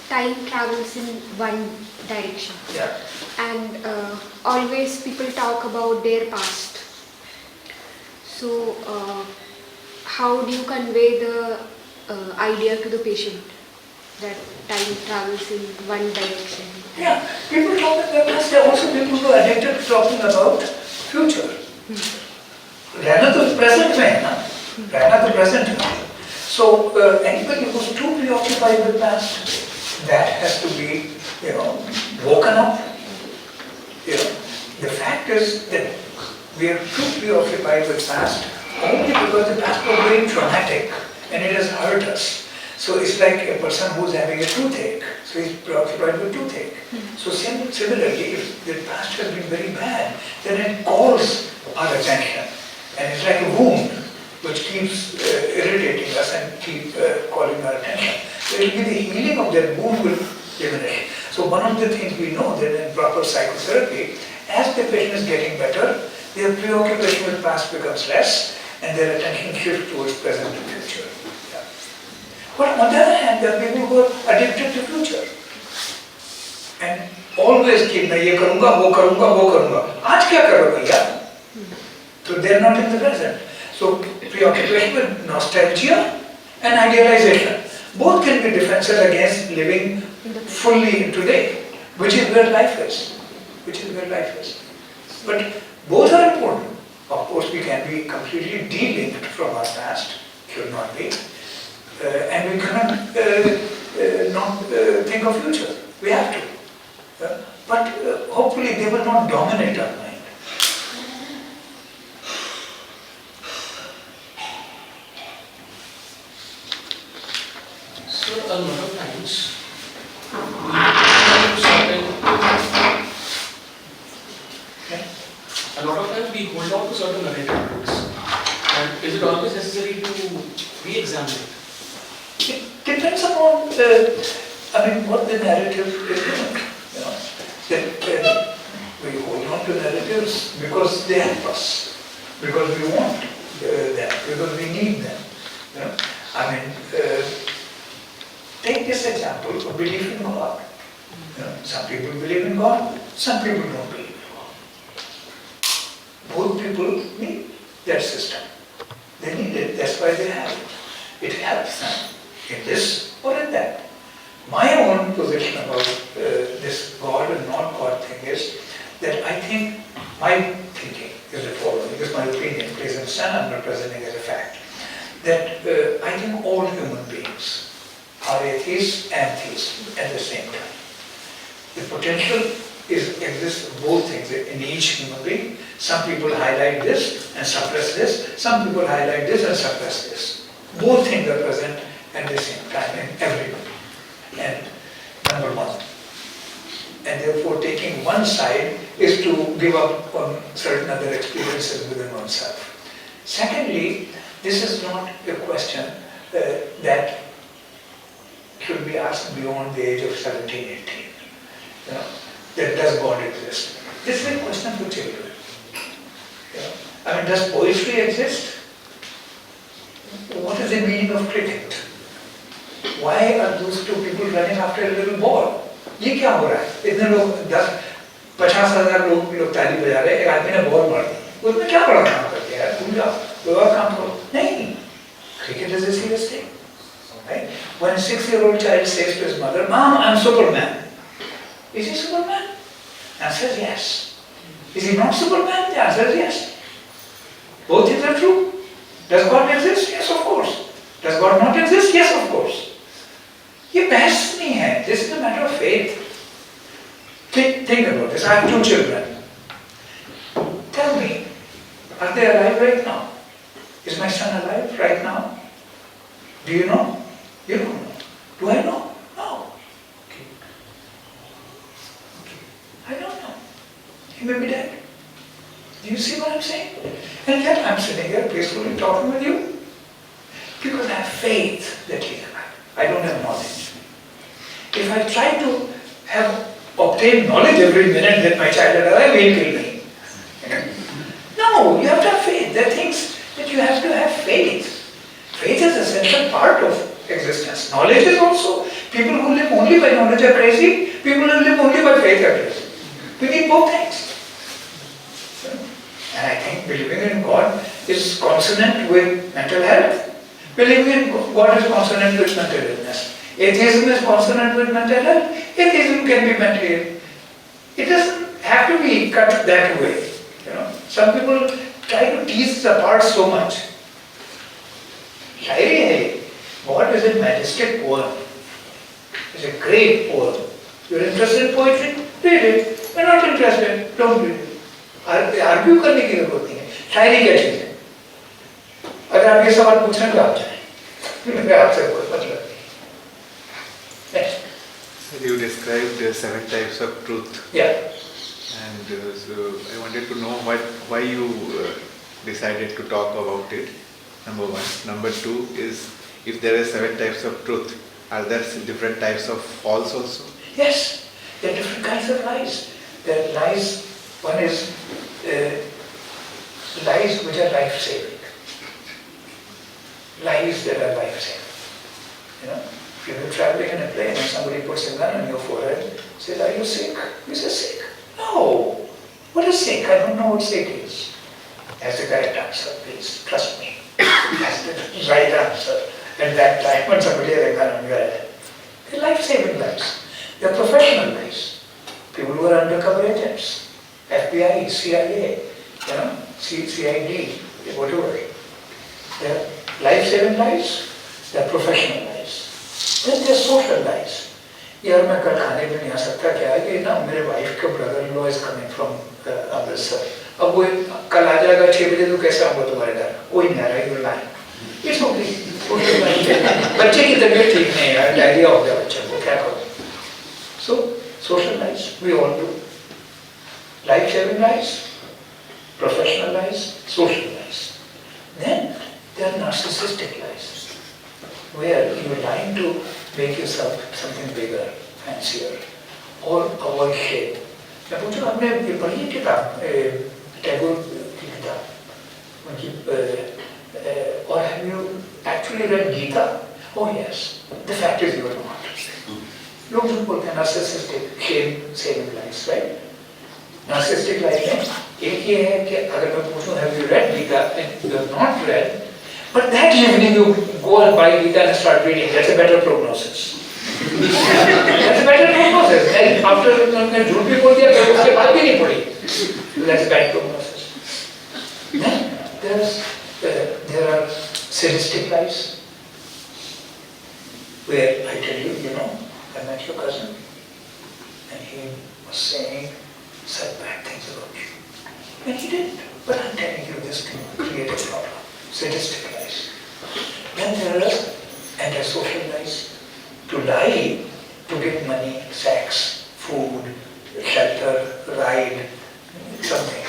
time travels in one direction, Yeah. and always people talk about their past. So, how do you convey the idea to the patient that time travels in one direction? Yeah, people talk about the past. There are also people who are addicted to talking about future. रहना तो present में है ना, रहना तो present में. So anybody who's too preoccupied with past, that has to be, woken up. The fact is that we are too preoccupied with past only because the past was very traumatic and it has hurt us. So it's like a person who's having a toothache, so he's preoccupied with toothache. So similarly, if the past has been very bad, then it calls our attention. And it's like a wound which keeps irritating us and keep calling our attention. So it will be the healing of that wound will diminish. So one of the things we know that in proper psychotherapy, as the patient is getting better, their preoccupation with past becomes less and their attention shifts towards present and future. Yeah. But on the other hand, there are people who are addicted to future. And always keep, मैं ये करूँगा, वो करूँगा, वो करूँगा. आज क्या करो भैया? So they are not in the present. So preoccupation with nostalgia and idealization. Both can be defenses against living fully in today, which is where life is. But both are important. Of course, we can be completely de-linked from our past, should not be. And we cannot not think of future. We have to. But hopefully they will not dominate our mind. So a lot of times we hold on to certain narratives. And is it always necessary to re-examine it? It depends upon what the narrative is doing. That we hold on to narratives because they help us, because we want them, because we need them. Take this example of belief in God. Some people believe in God, some people don't believe in God. Both people need that system. They need it, that's why they have it. It helps them in this or in that. My own position about this God and not God thing is that I think, my thinking is the following, this is my opinion, please understand, I'm not presenting as a fact, that I think all human beings are atheists and theists at the same time. The potential exists in both things in each human being. Some people highlight this and suppress this, some people highlight this and suppress this. Both things are present at the same time in everybody. And number one. And therefore taking one side is to give up on certain other experiences within oneself. Secondly, this is not a question that should be asked beyond the age of 17, 18. That does God exist? This is a question for children. Does poetry exist? What is the meaning of cricket? Why are those two people running after a little ball? ये क्या हो रहा है? इतने लोग 50,000 लोग ताली बजा रहे हैं, एक आदमी ने बॉल मार दी। उसमें क्या बड़ा काम कर दिया यार? तुम जाओ, कोई और काम करो। नहीं, cricket is a serious thing. Right? When a 6-year-old child says to his mother, "Mom, I'm Superman," is he Superman? Answer is yes. Is he not Superman? The answer is yes. Both things are true. Does God exist? Yes, of course. Does God not exist? Yes, of course. ये बहस नहीं है. This is a matter of faith. Think about this. I have 2 children. Tell me, are they alive right now? Is my son alive right now? Do you know? You don't know. Do I know? No. I don't know. he may be dead. Do you see what I'm saying? And yet I'm sitting here peacefully talking with you because I have faith that he is alive. I don't have knowledge. If I try to obtain knowledge every minute that my child is alive, he'll kill me. No, you have to have faith. There are things that you have to have faith. Faith is an essential part of existence. Knowledge is also. People who live only by knowledge are crazy. People who live only by faith are crazy. We need both things. And I think believing in God is consonant with mental health. Believing in God is consonant with mental illness. Atheism is consonant with mental health. Atheism can be mental ill. It doesn't have to be cut that way. Some people try to tease it apart so much. Shairi hai. God is a majestic poem. It's a great poem. You're interested in poetry? Read it. You're not interested? Don't read it. Argue करने की जरूरत नहीं है. शायरी क्या चीज है? अगर आप ये सवाल पूछने तो आप जाएं. मैं आपसे कोई मतलब नहीं. Next. You described 7 types of truth. Yeah. And so I wanted to know why you decided to talk about it. Number 1. Number 2 is, if there are 7 types of truth, are there different types of false also? Yes, there are different kinds of lies. There are lies. One is lies which are life-saving. Lies that are life-saving. If you're traveling in a plane and somebody puts a gun on your forehead, says, "Are you sick?" You say, "Sick." No. What is sick? I don't know what sick is. That's the correct answer, please. Trust me. That's the right answer. At that time when somebody has a gun on your head. They're life-saving lies. They're professional lies. People who are undercover agents. FBI, CIA, CID, whatever. They're life-saving lies, they're professional lies. Then they're social lies. यार मैं कल खाने पे नहीं आ सकता क्या है कि ना मेरे वाइफ का brother in law is coming from Amritsar. अब वो कल आ जाएगा 6 बजे तो कैसे आऊँगा तुम्हारे घर? कोई नहीं आ रहा है, यू लाइन. It's okay. बच्चे की तबीयत ठीक नहीं है, डायरिया हो गया बच्चे को, क्या करो? So social lies we all do. Life-saving lies, professional lies, social lies. Then there are narcissistic lies, where you're lying to make yourself something bigger, fancier, or avoid shame. मैं पूछूं आपने ये पढ़ी है किताब टैगोर की किताब or have you actually read Gita? Oh yes. The fact is you are not. लोग जो बोलते हैं narcissistic, shame-saving lies, right? Narcissistic life में एक ये है कि अगर मैं पूछूं have you read Gita and you have not read, but that evening you go and buy Gita and start reading, that's a better prognosis. That's a better prognosis. And after मैंने झूठ भी बोल दिया फिर उसके बाद भी नहीं पढ़ी, that's a bad prognosis. Then there are sadistic lies, where I tell you, I met your cousin and he was saying such bad things about you. And he didn't. But I'm telling you this to create a problem. Sadistic lies. Then there are antisocial lies. To lie, to get money, sex, food, shelter, ride, something.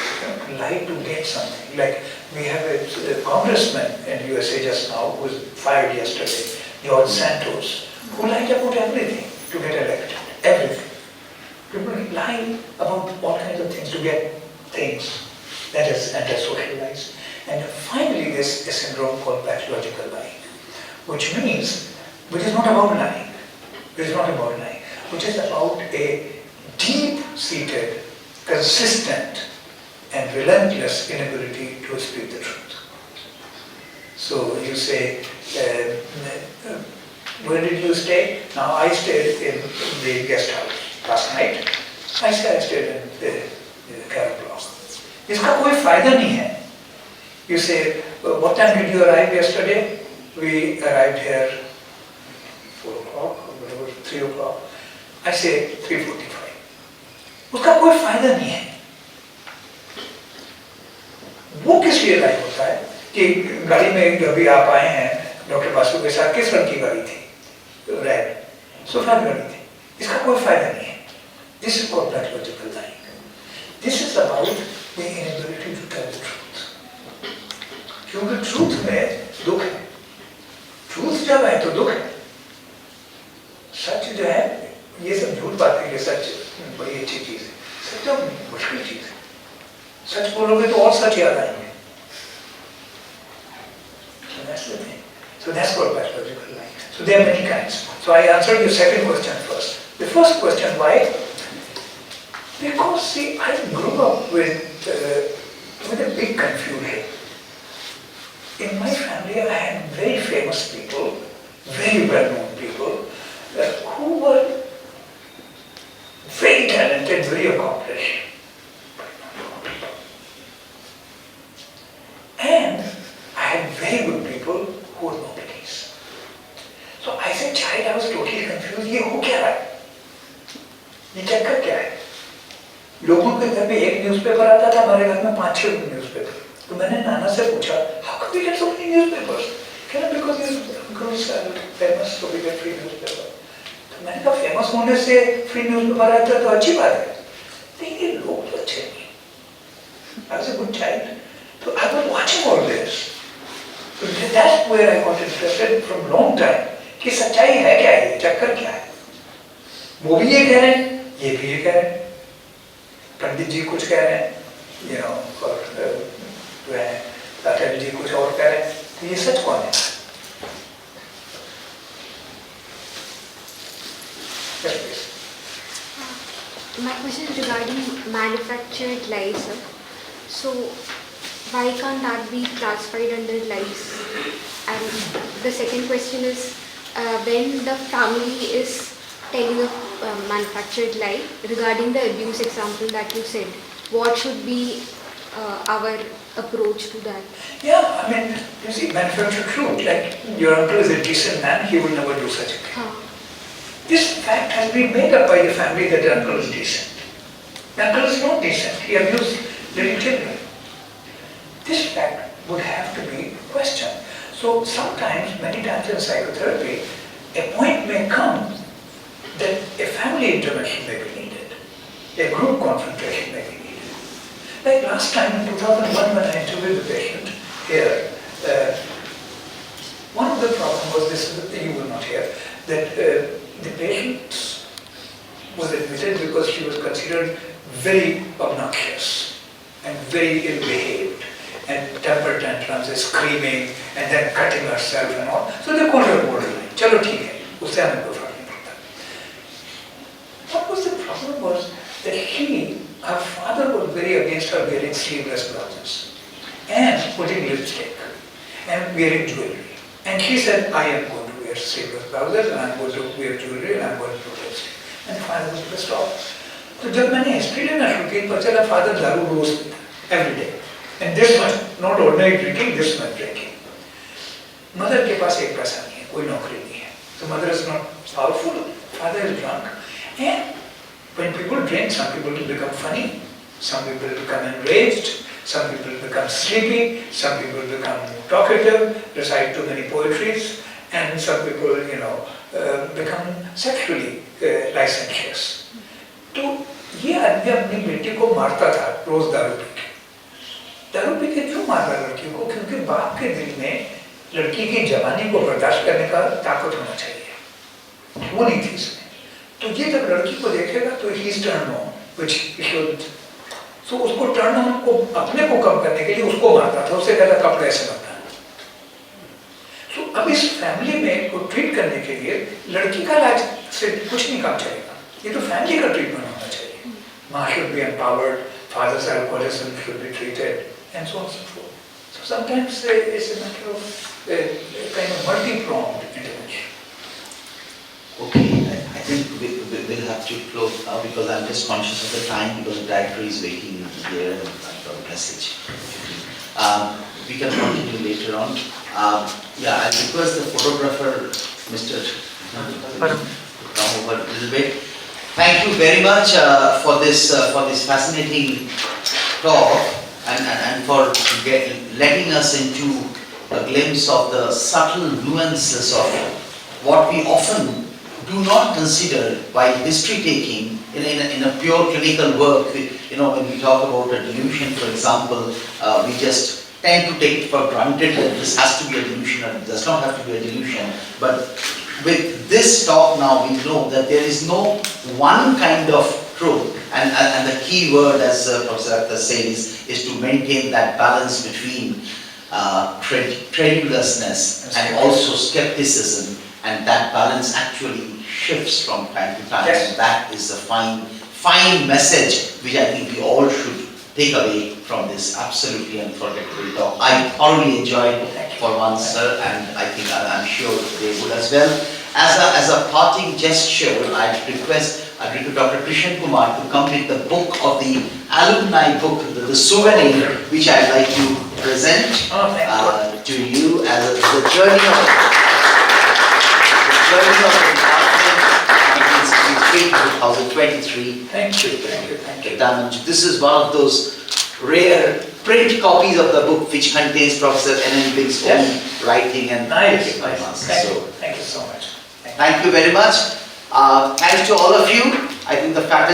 Lie to get something. Like we have a congressman in USA just now who was fired yesterday, George Santos, who lied about everything to get elected. Everything. People lie about all kinds of things to get things. That is antisocial lies. And finally there's a syndrome called pathological lying, which is not about lying. It is not about lying, which is about a deep-seated, consistent and relentless inability to speak the truth. So you say, where did you stay? Now I stayed in the guest house. Last night, I stayed in the Carabao. इसका कोई फायदा नहीं है. You say, what time did you arrive yesterday? We arrived here 4 o'clock, or whatever, 3 o'clock. I say 3:45. उसका कोई फायदा नहीं है. वो किस लिए लाइक होता है कि गाड़ी में जो अभी आप आए हैं डॉक्टर बासु के साथ, किस रंग की गाड़ी थी? रेड. सफेद गाड़ी थी. इसका कोई फायदा नहीं है. This is called pathological lying. This is about the inability to tell the truth. क्योंकि truth में दुख है. Truth जब है तो दुख है. सच जो है, ये सब झूठ बातें कि सच बड़ी अच्छी चीज है. सच तो मुश्किल चीज है. सच बोलोगे तो और सच याद आएंगे. So that's the thing. So that's what pathological lie. So there are many kinds. So I answered your second question first. The first question, why? Because see, I grew up with a big confusion. In my family, I had very famous people, very well-known people, who were very talented, very accomplished. And I had very good people who were nobodies. So as a child, I was totally confused. ये हो क्या रहा है? ये चक्कर क्या है? लोगों के घर में एक न्यूज़पेपर आता था, हमारे घर में 5-6 न्यूज़पेपर. तो मैंने नाना से पूछा, how come we get so many newspapers? कहना because these uncles are famous, so we get free newspaper. तो मैंने कहा famous होने से free newspaper आता है तो अच्छी बात है. लेकिन ये लोग तो अच्छे नहीं. I was a good child. So I was watching all this. So that's where I got interested from long time. कि सच्चाई है क्या है? चक्कर क्या है? वो भी ये कह रहे हैं, ये भी ये कह रहे हैं. पंडित जी कुछ कह रहे हैं, और जो है अटल जी कुछ और कह रहे हैं, तो ये सच कौन है? My question is regarding manufactured lies, sir. So why can't that be classified under lies? And the second question is, when the family is telling a manufactured lie regarding the abuse example that you said, what should be our approach to that? Yeah, I mean, you see, manufactured truth, like your uncle is a decent man, he will never do such a thing. This fact has been made up by the family that the uncle is decent. The uncle is not decent, he abused little children. This fact would have to be questioned. So sometimes, many times in psychotherapy, a point may come that a family intervention may be needed, a group confrontation may be needed. Like last time in 2001 when I interviewed the patient here, one of the problems was this, you will not hear, that the patient was admitted because she was considered very obnoxious and very ill-behaved and temper tantrums, screaming and then cutting herself and all. So they called her borderline. Chalo theek hai, usse hame koi fark nahi padta. What was the problem was that her father was very against her wearing sleeveless blouses and putting lipstick and wearing jewelry. And she said, I am going to wear sleeveless blouses and I am going to wear jewelry and I am going to put lipstick. And the father was pissed off. So जब मैंने history लेना शुरू की, पता चला father दारू रोज पीता every day. And this much, not ordinary drinking, this much drinking. Mother के पास एक पैसा नहीं है, कोई नौकरी नहीं है. So mother is not powerful, father is drunk. And when people drink, some people become funny, some people become enraged, some people become sleepy, some people become talkative, recite too many poetries, and some people, become sexually licentious. तो ये आदमी अपनी बेटी को मारता था रोज दारू P के. दारू पी के क्यों मारता लड़की को? क्योंकि बाप के दिल में लड़की की जवानी को बर्दाश्त करने का ताकत होना चाहिए, वो नहीं थी इसमें. तो ये जब लड़की को देखेगा तो he is turn on, which he should. So उसको टर्न ऑन को अपने को कम करने के लिए उसको मारता था, उससे कहता कपड़े ऐसे बनता है. सो अब इस फैमिली में को ट्रीट करने के लिए लड़की का इलाज से कुछ नहीं काम चलेगा, ये तो फैमिली का ट्रीटमेंट होना चाहिए. माँ should be empowered, fathers alcoholism should be treated and so on so forth. So sometimes it's a matter of kind of multi-pronged intervention. Okay, I think we'll have to close now because I'm just conscious of the time because the director is waiting here and I've got a message. We can continue later on. Yeah, I'll request the photographer, Mr. to come over a little bit. Thank you very much for this fascinating talk and for letting us into a glimpse of the subtle nuances of what we often do not consider while history taking in a pure clinical work, when we talk about a delusion, for example, we just tend to take it for granted that this has to be a delusion or it does not have to be a delusion. But with this talk now, we know that there is no one kind of truth, and the key word, as Professor Akhtar said, is to maintain that balance between credulousness and also skepticism, and that balance actually shifts from time to time. Yes. And that is a fine message which I think we all should take away from this absolutely unforgettable talk. I thoroughly enjoyed for once, sir, and I think I'm sure they would as well. As a parting gesture, I'd request Dr. Krishan Kumar to come with the book of the alumni book, the souvenir, which I'd like to present to you as the journey of the department 1963-2023. Thank you. This is one of those rare print copies of the book which contains Professor N.N. Big's own writing and Nice. So, Thank you so much. thank you very much. Thanks to all of you. I think the faculty